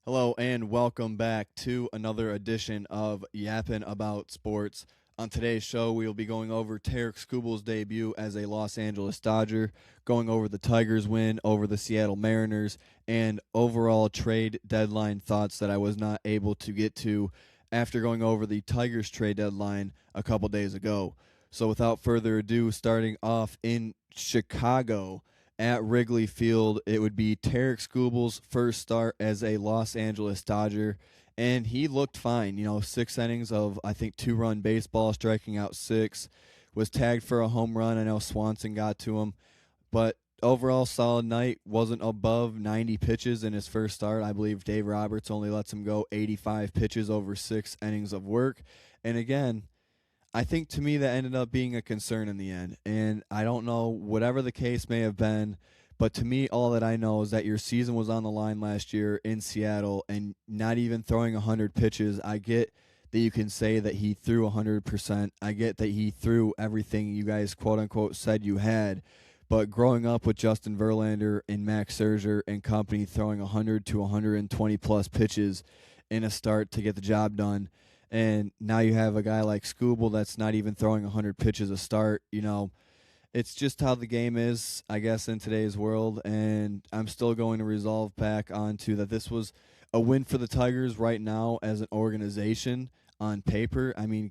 Hello and welcome back to another edition of Yappin' About Sports. On today's show, we will be going over Tarik Skubal's debut as a Los Angeles Dodger, going over the Tigers' win over the Seattle Mariners, and overall trade deadline thoughts that I was not able to get to after going over the Tigers' trade deadline a couple days ago. So without further ado, starting off in Chicago, at Wrigley Field, it would be Tarik Skubal's first start as a Los Angeles Dodger, and he looked fine. 6 innings of, I think, 2-run baseball, striking out six, was tagged for a home run. I know Swanson got to him, but overall solid night. Wasn't above 90 pitches in his first start. I believe Dave Roberts only lets him go 85 pitches over 6 innings of work. And again, I think to me that ended up being a concern in the end. And I don't know, whatever the case may have been, but to me, all that I know is that your season was on the line last year in Seattle and not even throwing 100 pitches. I get that you can say that he threw 100%. I get that he threw everything you guys, quote unquote, said you had. But growing up with Justin Verlander and Max Scherzer and company throwing 100 to 120 plus pitches in a start to get the job done, and now you have a guy like Skubal that's not even throwing 100 pitches a start. It's just how the game is, I guess, in today's world. And I'm still going to resolve back onto that this was a win for the Tigers right now as an organization on paper. I mean,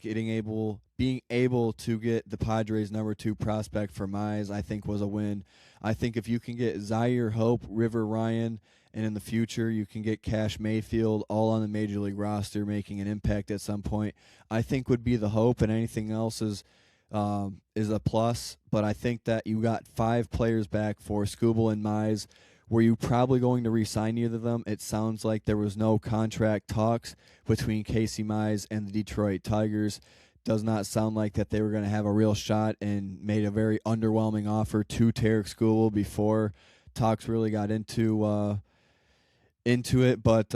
being able to get the Padres' number 2 prospect for Mize, I think was a win. I think if you can get Zaire Hope, River Ryan, and in the future you can get Cash Mayfield all on the major league roster making an impact at some point, I think would be the hope, and anything else is a plus. But I think that you got 5 players back for Skubal and Mize. Were you probably going to re-sign either of them? It sounds like there was no contract talks between Casey Mize and the Detroit Tigers. Does not sound like that they were going to have a real shot, and made a very underwhelming offer to Tarik Skubal before talks really got into it. But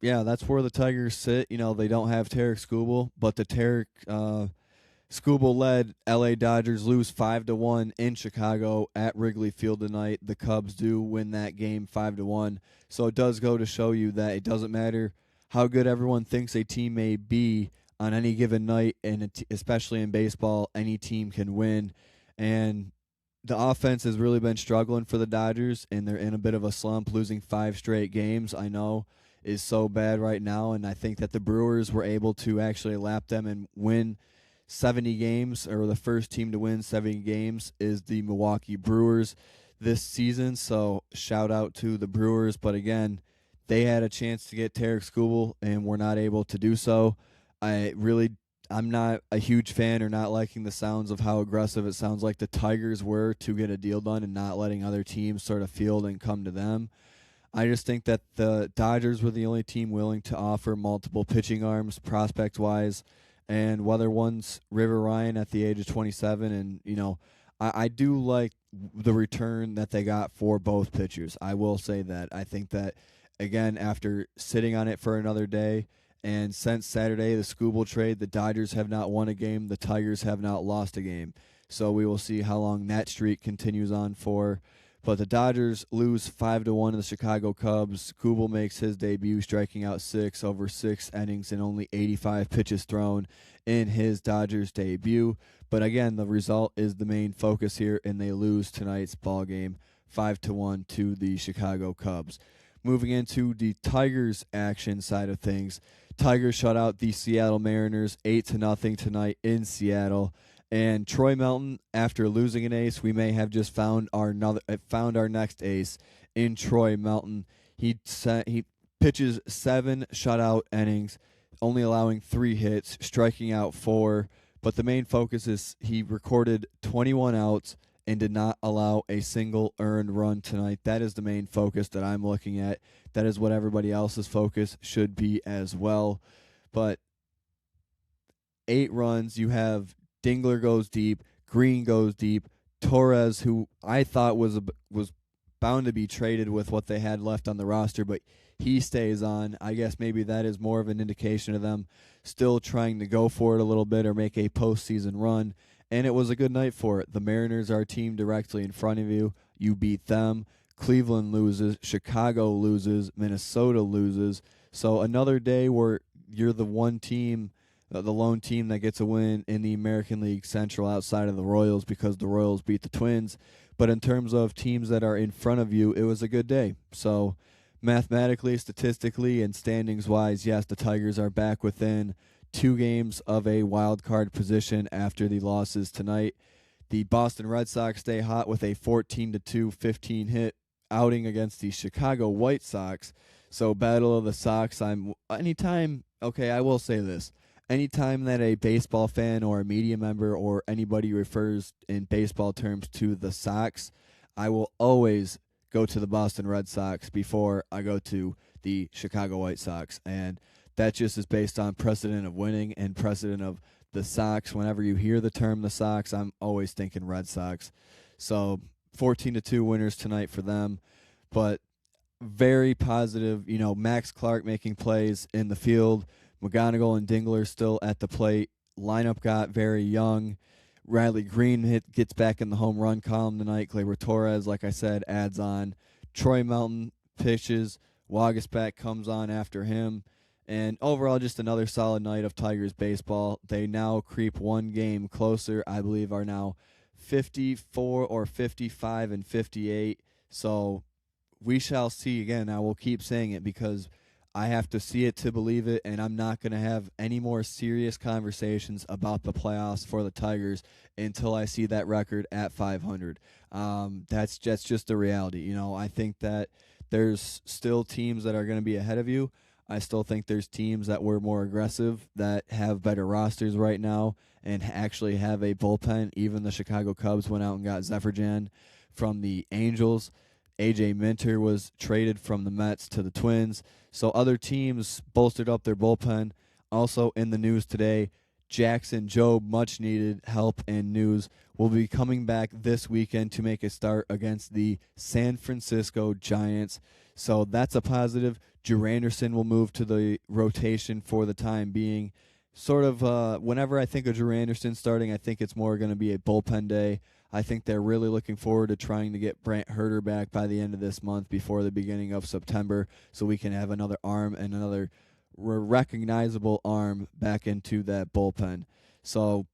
yeah, that's where the Tigers sit. They don't have Tarik Skubal, but the Tarik Skubal led LA Dodgers lose 5-1 in Chicago at Wrigley Field tonight. The Cubs do win that game 5-1. So it does go to show you that it doesn't matter how good everyone thinks a team may be on any given night, and especially in baseball, any team can win. And the offense has really been struggling for the Dodgers, and they're in a bit of a slump. Losing 5 straight games, I know, is so bad right now. And I think that the Brewers were able to actually lap them and win 70 games, or the first team to win 70 games is the Milwaukee Brewers this season. So shout out to the Brewers. But again, they had a chance to get Tarik Skubal and were not able to do so. I'm not a huge fan, or not liking the sounds of how aggressive it sounds like the Tigers were to get a deal done and not letting other teams sort of field and come to them. I just think that the Dodgers were the only team willing to offer multiple pitching arms, prospect-wise, and whether one's River Ryan at the age of 27. And, I do like the return that they got for both pitchers. I will say that. I think that, again, after sitting on it for another day, and since Saturday, the Skubal trade, the Dodgers have not won a game. The Tigers have not lost a game. So we will see how long that streak continues on for. But the Dodgers lose 5-1 to the Chicago Cubs. Skubal makes his debut, striking out 6 over 6 innings and only 85 pitches thrown in his Dodgers debut. But again, the result is the main focus here, and they lose tonight's ball game 5-1 to the Chicago Cubs. Moving into the Tigers action side of things, Tigers shut out the Seattle Mariners 8-0 tonight in Seattle. And Troy Melton, after losing an ace, we may have just found our next ace in Troy Melton. He pitches 7 shutout innings, only allowing 3 hits, striking out 4. But the main focus is he recorded 21 outs and did not allow a single earned run tonight. That is the main focus that I'm looking at. That is what everybody else's focus should be as well. But 8 runs, you have Dingler goes deep, Green goes deep, Torres, who I thought was bound to be traded with what they had left on the roster, but he stays on. I guess maybe that is more of an indication of them still trying to go for it a little bit or make a postseason run. And it was a good night for it. The Mariners are a team directly in front of you. You beat them. Cleveland loses, Chicago loses, Minnesota loses. So another day where you're the one team, the lone team that gets a win in the American League Central outside of the Royals because the Royals beat the Twins. But in terms of teams that are in front of you, it was a good day. So mathematically, statistically, and standings wise, yes, the Tigers are back within 2 games of a wild card position after the losses tonight. The Boston Red Sox stay hot with a 14-2 15-hit outing against the Chicago White Sox. So battle of the Sox. I will say this. Anytime that a baseball fan or a media member or anybody refers in baseball terms to the Sox, I will always go to the Boston Red Sox before I go to the Chicago White Sox. And that just is based on precedent of winning and precedent of the Sox. Whenever you hear the term the Sox, I'm always thinking Red Sox. So 14-2 winners tonight for them. But very positive, Max Clark making plays in the field. McGonigal and Dingler still at the plate. Lineup got very young. Riley Green gets back in the home run column tonight. Gleyber Torres, like I said, adds on. Troy Melton pitches. Waguespack comes on after him. And overall, just another solid night of Tigers baseball. They now creep 1 game closer. I believe are now 54 or 55 and 58. So we shall see again. I will keep saying it because I have to see it to believe it, and I'm not going to have any more serious conversations about the playoffs for the Tigers until I see that record at 500. That's just the reality. I think that there's still teams that are going to be ahead of you. I still think there's teams that were more aggressive, that have better rosters right now, and actually have a bullpen. Even the Chicago Cubs went out and got Zephyr from the Angels. A.J. Minter was traded from the Mets to the Twins. So other teams bolstered up their bullpen. Also in the news today, Jackson Jobe, much needed help and news, will be coming back this weekend to make a start against the San Francisco Giants. So that's a positive. Drew Anderson will move to the rotation for the time being. Sort of whenever I think of Drew Anderson starting, I think it's more going to be a bullpen day. I think they're really looking forward to trying to get Brant Herter back by the end of this month before the beginning of September so we can have another arm and another recognizable arm back into that bullpen. So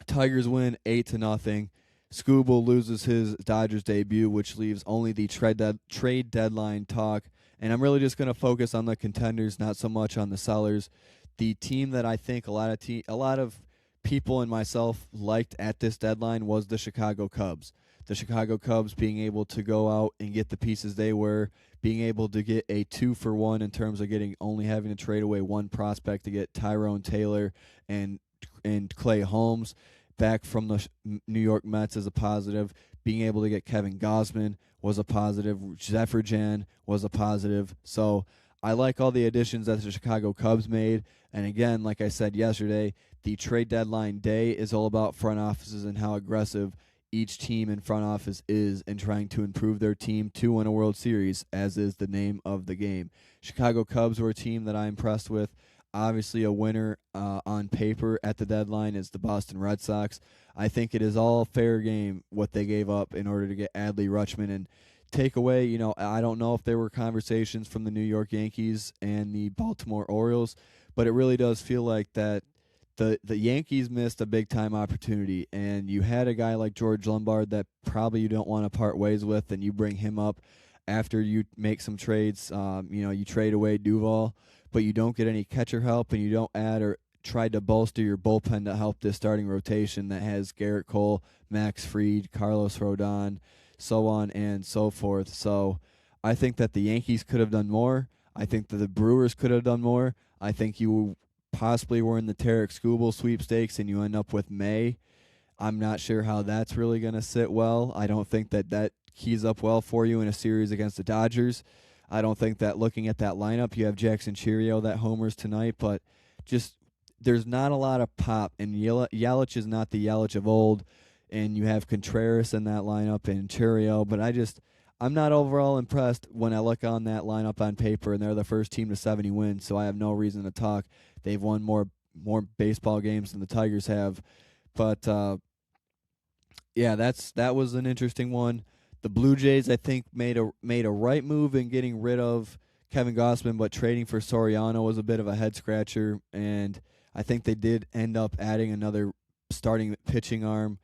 Tigers win 8-0. Skubal loses his Dodgers debut, which leaves only the trade deadline talk. And I'm really just going to focus on the contenders, not so much on the sellers. The team that I think a lot of people and myself liked at this deadline was the Chicago Cubs. The Chicago Cubs being able to go out and get the pieces they were, being able to get a 2-for-1 in terms of only having to trade away one prospect to get Tyrone Taylor and Clay Holmes back from the New York Mets is a positive. Being able to get Kevin Gausman was a positive. Zephyr was a positive. So I like all the additions that the Chicago Cubs made. And again, like I said yesterday, the trade deadline day is all about front offices and how aggressive each team in front office is in trying to improve their team to win a World Series, as is the name of the game. Chicago Cubs were a team that I'm impressed with. Obviously, a winner on paper at the deadline is the Boston Red Sox. I think it is all fair game what they gave up in order to get Adley Rutschman and take away. I don't know if there were conversations from the New York Yankees and the Baltimore Orioles, but it really does feel like that the Yankees missed a big-time opportunity, and you had a guy like George Lombard that probably you don't want to part ways with, and you bring him up after you make some trades. You trade away Duvall, but you don't get any catcher help, and you don't add or try to bolster your bullpen to help this starting rotation that has Garrett Cole, Max Fried, Carlos Rodon, so on and so forth. So I think that the Yankees could have done more. I think that the Brewers could have done more. I think you possibly were in the Tarik Skubal sweepstakes and you end up with May. I'm not sure how that's really going to sit well. I don't think that keys up well for you in a series against the Dodgers. I don't think that looking at that lineup, you have Jackson Cheerio that homers tonight, but just there's not a lot of pop, and Yelich is not the Yelich of old, and you have Contreras in that lineup and Cheerio, but I'm not overall impressed when I look on that lineup on paper, and they're the first team to 70 wins, so I have no reason to talk. They've won more baseball games than the Tigers have. But, that was an interesting one. The Blue Jays, I think, made a right move in getting rid of Kevin Gossman, but trading for Soriano was a bit of a head scratcher, and I think they did end up adding another starting pitching arm.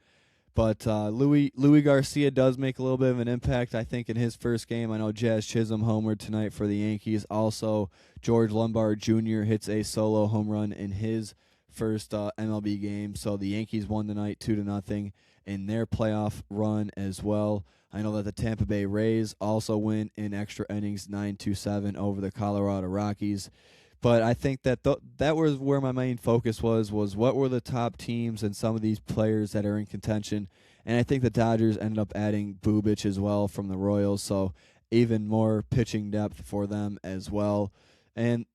But Louis Garcia does make a little bit of an impact, I think, in his first game. I know Jazz Chisholm homered tonight for the Yankees. Also, George Lombard Jr. hits a solo home run in his first MLB game. So the Yankees won tonight 2-0 in their playoff run as well. I know that the Tampa Bay Rays also win in extra innings 9-7 over the Colorado Rockies. But I think that that was where my main focus was what were the top teams and some of these players that are in contention. And I think the Dodgers ended up adding Bubic as well from the Royals, so even more pitching depth for them as well. And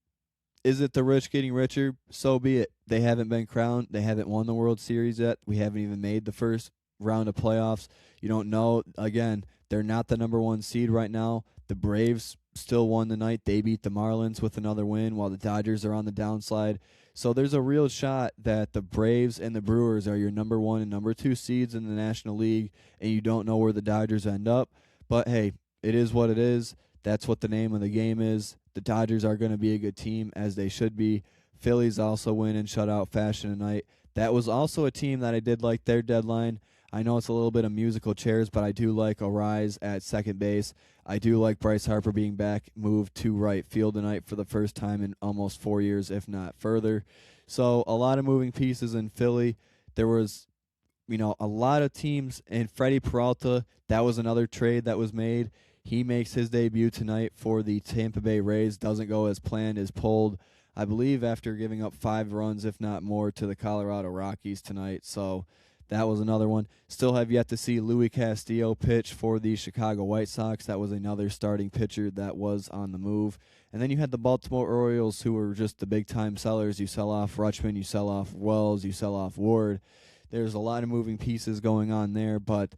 is it the rich getting richer? So be it. They haven't been crowned. They haven't won the World Series yet. We haven't even made the first round of playoffs. You don't know. Again, they're not the number one seed right now. The Braves still won tonight. They beat the Marlins with another win while the Dodgers are on the downslide. So there's a real shot that the Braves and the Brewers are your number one and number two seeds in the National League, and you don't know where the Dodgers end up. But, hey, it is what it is. That's what the name of the game is. The Dodgers are going to be a good team, as they should be. Phillies also win in shutout fashion tonight. That was also a team that I did like their deadline. I know it's a little bit of musical chairs, but I do like Arise at second base. I do like Bryce Harper being back, moved to right field tonight for the first time in almost 4 years, if not further. So a lot of moving pieces in Philly. There was, a lot of teams. And Freddie Peralta, that was another trade that was made. He makes his debut tonight for the Tampa Bay Rays. Doesn't go as planned, is pulled, I believe, after giving up 5 runs, if not more, to the Colorado Rockies tonight. So that was another one. Still have yet to see Louis Castillo pitch for the Chicago White Sox. That was another starting pitcher that was on the move. And then you had the Baltimore Orioles, who were just the big-time sellers. You sell off Rutschman, you sell off Wells, you sell off Ward. There's a lot of moving pieces going on there, but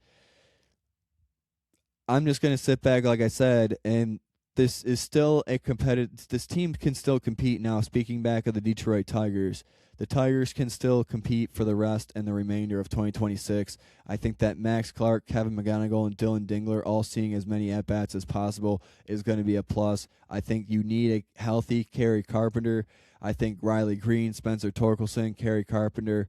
I'm just going to sit back, like I said, and this is still a competitive. This team can still compete now. Speaking back of the Detroit Tigers, the Tigers can still compete for the rest and the remainder of 2026. I think that Max Clark, Kevin McGonigal, and Dylan Dingler all seeing as many at-bats as possible is going to be a plus. I think you need a healthy Kerry Carpenter. I think Riley Green, Spencer Torkelson, Kerry Carpenter,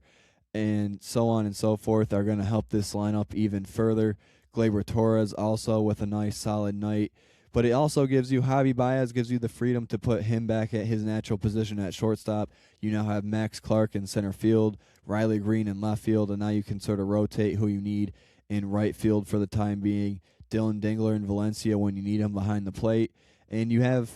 and so on and so forth are going to help this lineup even further. Gleyber Torres also with a nice solid night. But it also gives you, Javi Baez gives you the freedom to put him back at his natural position at shortstop. You now have Max Clark in center field, Riley Green in left field, and now you can sort of rotate who you need in right field for the time being. Dylan Dingler in Valencia when you need him behind the plate. And you have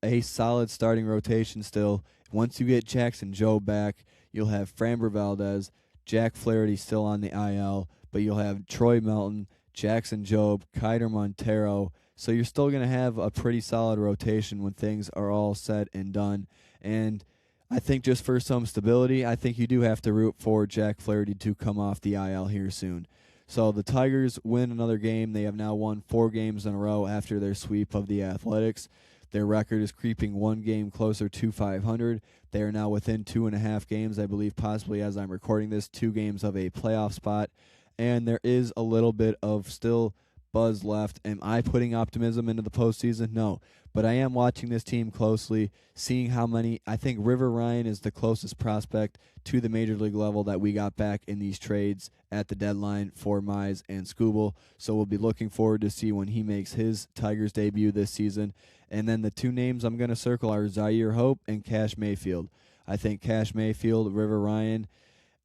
a solid starting rotation still. Once you get Jackson Joe back, you'll have Framber Valdez, Jack Flaherty still on the IL, but you'll have Troy Melton, Jackson Jobe, Kiter Montero. So you're still going to have a pretty solid rotation when things are all said and done. And I think just for some stability, I think you do have to root for Jack Flaherty to come off the IL here soon. So the Tigers win another game. They have now won 4 games in a row after their sweep of the Athletics. Their record is creeping 1 game closer to 500. They are now within 2.5 games, I believe, possibly as I'm recording this, 2 games of a playoff spot. And there is a little bit of still buzz left. Am I putting optimism into the postseason? No. But I am watching this team closely, seeing how many. I think River Ryan is the closest prospect to the major league level that we got back in these trades at the deadline for Mize and Skubal. So we'll be looking forward to see when he makes his Tigers debut this season. And then the 2 names I'm going to circle are Zaire Hope and Cash Mayfield. I think Cash Mayfield, River Ryan,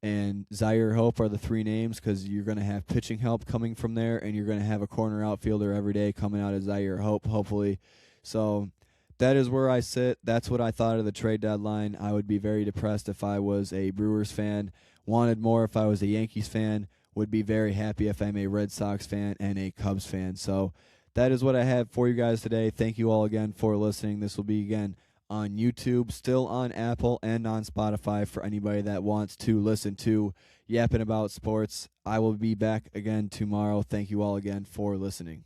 and Zaire Hope are the 3 names because you're going to have pitching help coming from there, and you're going to have a corner outfielder every day coming out of Zaire Hope, hopefully. So that is where I sit. That's what I thought of the trade deadline. I would be very depressed if I was a Brewers fan, wanted more if I was a Yankees fan, would be very happy if I'm a Red Sox fan and a Cubs fan. So that is what I have for you guys today. Thank you all again for listening. This will be, again, on YouTube, still on Apple and on Spotify for anybody that wants to listen to Yapping About Sports. I will be back again tomorrow. Thank you all again for listening.